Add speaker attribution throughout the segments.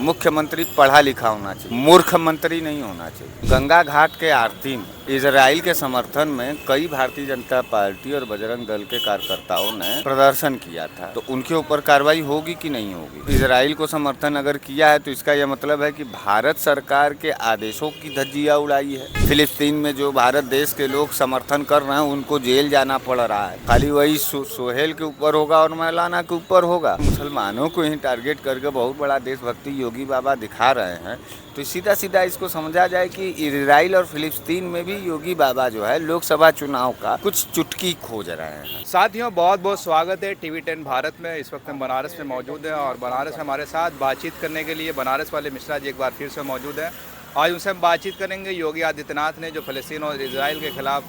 Speaker 1: मुख्यमंत्री पढ़ा लिखा होना चाहिए, मूर्ख मंत्री नहीं होना चाहिए। गंगा घाट के आरती में इजराइल के समर्थन में कई भारतीय जनता पार्टी और बजरंग दल के कार्यकर्ताओं ने प्रदर्शन किया था, तो उनके ऊपर कार्रवाई होगी कि नहीं होगी? इजराइल को समर्थन अगर किया है तो इसका यह मतलब है कि भारत सरकार के आदेशों की धज्जियां उड़ाई है। फिलिस्तीन में जो भारत देश के लोग समर्थन कर रहे हैं उनको जेल जाना पड़ रहा है। खाली वही सोहेल के ऊपर होगा और मौलाना के ऊपर होगा। मुसलमानों को ही टारगेट करके बहुत बड़ा देशभक्ति योगी बाबा दिखा रहे हैं। तो सीधा सीधा इसको समझा जाए कि इजराइल और फिलिस्तीन में भी योगी बाबा जो है लोकसभा चुनाव का कुछ चुटकी खोज रहे हैं।
Speaker 2: साथियों, बहुत बहुत स्वागत है टीवी 10 भारत में। इस वक्त हम बनारस में मौजूद हैं और बनारस में हमारे साथ बातचीत करने के लिए बनारस वाले मिश्रा जी एक बार फिर से मौजूद हैं। आज उनसे हम बातचीत करेंगे। योगी आदित्यनाथ ने जो फ़लस्तीन और इजराइल के खिलाफ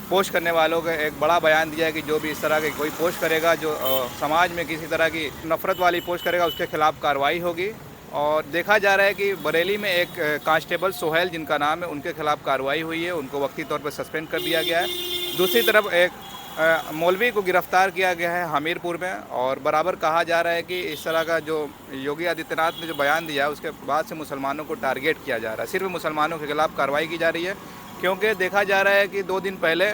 Speaker 2: पोस्ट करने वालों का एक बड़ा बयान दिया है कि जो भी इस तरह की कोई पोस्ट करेगा, जो समाज में किसी तरह की नफरत वाली पोस्ट करेगा, उसके खिलाफ कार्रवाई होगी। और देखा जा रहा है कि बरेली में एक कांस्टेबल सोहेल जिनका नाम है, उनके खिलाफ कार्रवाई हुई है, उनको वक्ती तौर पर सस्पेंड कर दिया गया है। दूसरी तरफ एक मौलवी को गिरफ्तार किया गया है हमीरपुर में। और बराबर कहा जा रहा है कि इस तरह का जो योगी आदित्यनाथ ने जो बयान दिया है उसके बाद से मुसलमानों को टारगेट किया जा रहा है। सिर्फ मुसलमानों के खिलाफ कार्रवाई की जा रही है, क्योंकि देखा जा रहा है कि 2 दिन पहले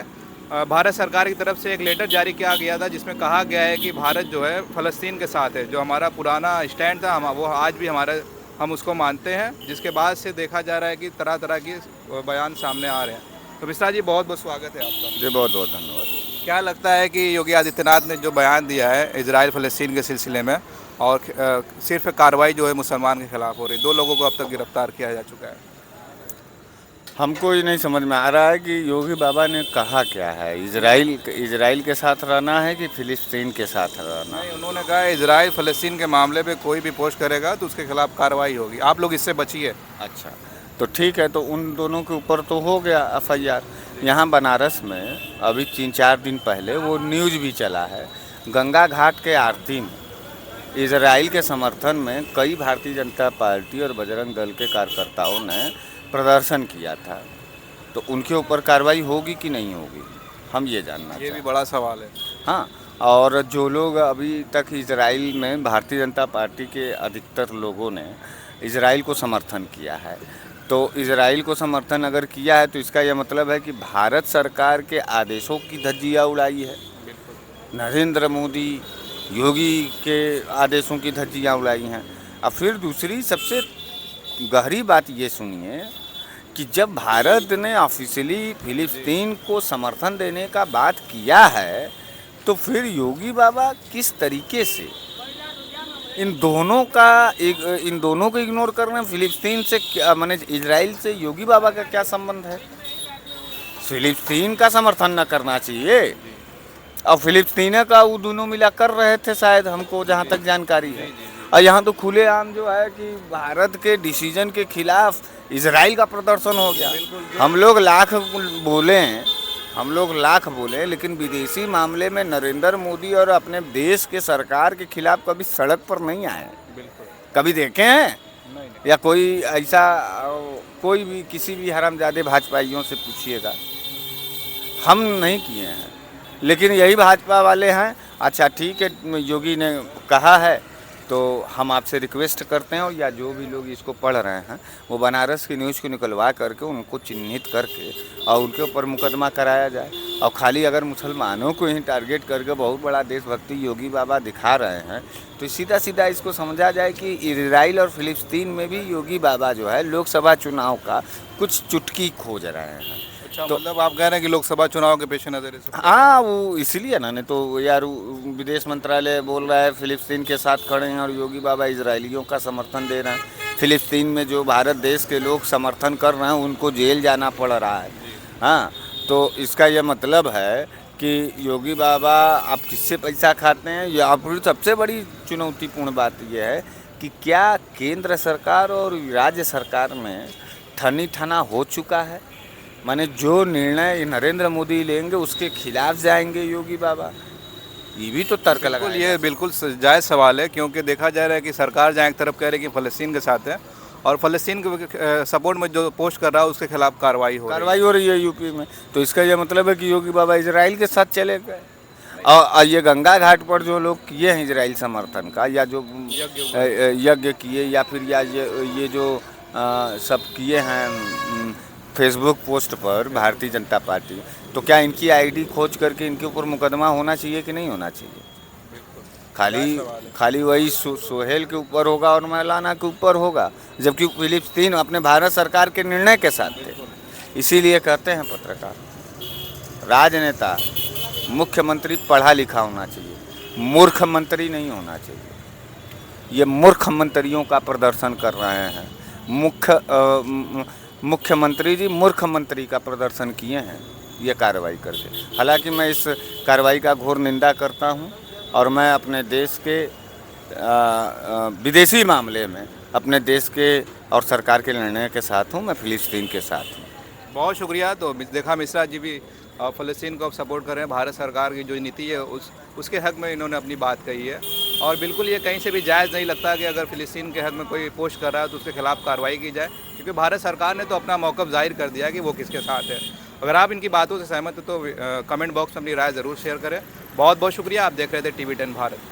Speaker 2: भारत सरकार की तरफ से एक लेटर जारी किया गया था जिसमें कहा गया है कि भारत जो है फ़लस्तीन के साथ है। जो हमारा पुराना स्टैंड था वो आज भी हम उसको मानते हैं। जिसके बाद से देखा जा रहा है कि तरह तरह की बयान सामने आ रहे हैं। तो मिश्रा जी, बहुत बहुत स्वागत है आपका।
Speaker 1: जी, बहुत बहुत धन्यवाद।
Speaker 2: क्या लगता है कि योगी आदित्यनाथ ने जो बयान दिया है इजराइल फ़लस्तीन के सिलसिले में, और सिर्फ कार्रवाई जो है मुसलमान के खिलाफ हो रही, 2 लोगों को अब तक गिरफ्तार किया जा चुका है।
Speaker 1: हमको ये नहीं समझ में आ रहा है कि योगी बाबा ने कहा क्या है। इजराइल के साथ रहना है कि फिलिस्तीन के साथ रहना है?
Speaker 2: नहीं, उन्होंने कहा इजराइल फ़लस्तीन के मामले पे कोई भी पोस्ट करेगा तो उसके खिलाफ कार्रवाई होगी, आप लोग इससे बचिए।
Speaker 1: अच्छा, तो ठीक है, तो उन दोनों के ऊपर तो हो गया FIR। यहाँ बनारस में अभी 3-4 दिन पहले वो न्यूज़ भी चला है। गंगा घाट के आरती में इजराइल के समर्थन में कई भारतीय जनता पार्टी और बजरंग दल के कार्यकर्ताओं ने प्रदर्शन किया था, तो उनके ऊपर कार्रवाई होगी कि नहीं होगी, हम ये जानना
Speaker 2: ये भी
Speaker 1: चाहते
Speaker 2: बड़ा सवाल है।
Speaker 1: हाँ। और जो लोग अभी तक इजराइल में भारतीय जनता पार्टी के अधिकतर लोगों ने इजराइल को समर्थन किया है, तो इजराइल को समर्थन अगर किया है तो इसका यह मतलब है कि भारत सरकार के आदेशों की धज्जियां उड़ाई है। नरेंद्र मोदी योगी के आदेशों की धज्जियां उड़ाई हैं। अब फिर दूसरी सबसे गहरी बात ये सुनिए कि जब भारत ने ऑफिशियली फिलिस्तीन को समर्थन देने का बात किया है, तो फिर योगी बाबा किस तरीके से इन दोनों को इग्नोर कर रहे हैं? फिलिस्तीन से माने इजराइल से योगी बाबा का क्या संबंध है? फिलिस्तीन का समर्थन न करना चाहिए, और फिलिस्तीन का वो दोनों मिला कर रहे थे शायद, हमको जहाँ तक जानकारी है। और यहाँ तो खुलेआम जो है कि भारत के डिसीजन के खिलाफ इजराइल का प्रदर्शन हो गया। हम लोग लाख बोले, लेकिन विदेशी मामले में नरेंद्र मोदी और अपने देश के सरकार के खिलाफ कभी सड़क पर नहीं आए। कभी देखे हैं?
Speaker 2: नहीं।
Speaker 1: या कोई ऐसा, कोई भी किसी भी हरामजादे भाजपाइयों से पूछिएगा, हम नहीं किए हैं। लेकिन यही भाजपा वाले हैं। अच्छा ठीक है, योगी ने कहा है तो हम आपसे रिक्वेस्ट करते हैं, और या जो भी लोग इसको पढ़ रहे हैं वो बनारस की न्यूज़ को निकलवा करके उनको चिन्हित करके और उनके ऊपर मुकदमा कराया जाए। और खाली अगर मुसलमानों को ही टारगेट करके बहुत बड़ा देशभक्ति योगी बाबा दिखा रहे हैं, तो सीधा सीधा इसको समझा जाए कि इजराइल और फिलिस्तीन में भी योगी बाबा जो है लोकसभा चुनाव का कुछ चुटकी खोज रहे हैं।
Speaker 2: तो मतलब आप कह रहे हैं कि लोकसभा चुनाव के पेश नज़र?
Speaker 1: हाँ, वो इसलिए ना, नहीं तो यार विदेश मंत्रालय बोल रहा है फिलिस्तीन के साथ खड़े हैं और योगी बाबा इजरायलियों का समर्थन दे रहे हैं। फिलिस्तीन में जो भारत देश के लोग समर्थन कर रहे हैं उनको जेल जाना पड़ रहा है। हाँ, तो इसका यह मतलब है कि योगी बाबा आप किससे पैसा खाते हैं। या फिर सबसे बड़ी चुनौतीपूर्ण बात यह है कि क्या केंद्र सरकार और राज्य सरकार में ठनी ठना हो चुका है? माने जो निर्णय नरेंद्र मोदी लेंगे उसके खिलाफ जाएंगे योगी बाबा? ये भी तो तर्क लगा।
Speaker 2: ये बिल्कुल जायज़ सवाल है, क्योंकि देखा जा रहा है कि सरकार जहाँ एक तरफ कह रही है कि फ़लस्तीन के साथ है, और फ़लस्तीन के सपोर्ट में जो पोस्ट कर रहा है उसके खिलाफ कार्रवाई हो रही है यूपी में।
Speaker 1: तो इसका यह मतलब है कि योगी बाबा इजराइल के साथ चले गए। और ये गंगा घाट पर जो लोग किए हैं इजराइल समर्थन का, या जो यज्ञ किए, या फिर या ये जो सब किए हैं फेसबुक पोस्ट पर भारतीय जनता पार्टी, तो क्या इनकी आईडी खोज करके इनके ऊपर मुकदमा होना चाहिए कि नहीं होना चाहिए? खाली खाली वही सोहेल के ऊपर होगा और मौलाना के ऊपर होगा, जबकि फिलिस्तीन अपने भारत सरकार के निर्णय के साथ थे। इसीलिए कहते हैं पत्रकार, राजनेता, मुख्यमंत्री पढ़ा लिखा होना चाहिए, मूर्ख मंत्री नहीं होना चाहिए। ये मूर्ख मंत्रियों का प्रदर्शन कर रहे हैं। मुख्यमंत्री जी मूर्ख मंत्री का प्रदर्शन किए हैं ये कार्रवाई करके। हालांकि मैं इस कार्रवाई का घोर निंदा करता हूं, और मैं अपने देश के विदेशी मामले में अपने देश के और सरकार के निर्णय के साथ हूं। मैं फिलिस्तीन के साथ हूं।
Speaker 2: बहुत शुक्रिया। तो देखा मिश्रा जी भी फ़लस्तीन को सपोर्ट कर रहे हैं। भारत सरकार की जो नीति है उसके हक़ में इन्होंने अपनी बात कही है, और बिल्कुल ये कहीं से भी जायज़ नहीं लगता कि अगर फ़िलिस्तीन के हक़ में कोई पोस्ट कर रहा है तो उसके खिलाफ़ कार्रवाई की जाए, क्योंकि भारत सरकार ने तो अपना मौक़िफ़ ज़ाहिर कर दिया कि वो किसके साथ है। अगर आप इनकी बातों से सहमत हैं तो कमेंट बॉक्स में अपनी राय ज़रूर शेयर करें। बहुत बहुत शुक्रिया। आप देख रहे थे TV10 भारत।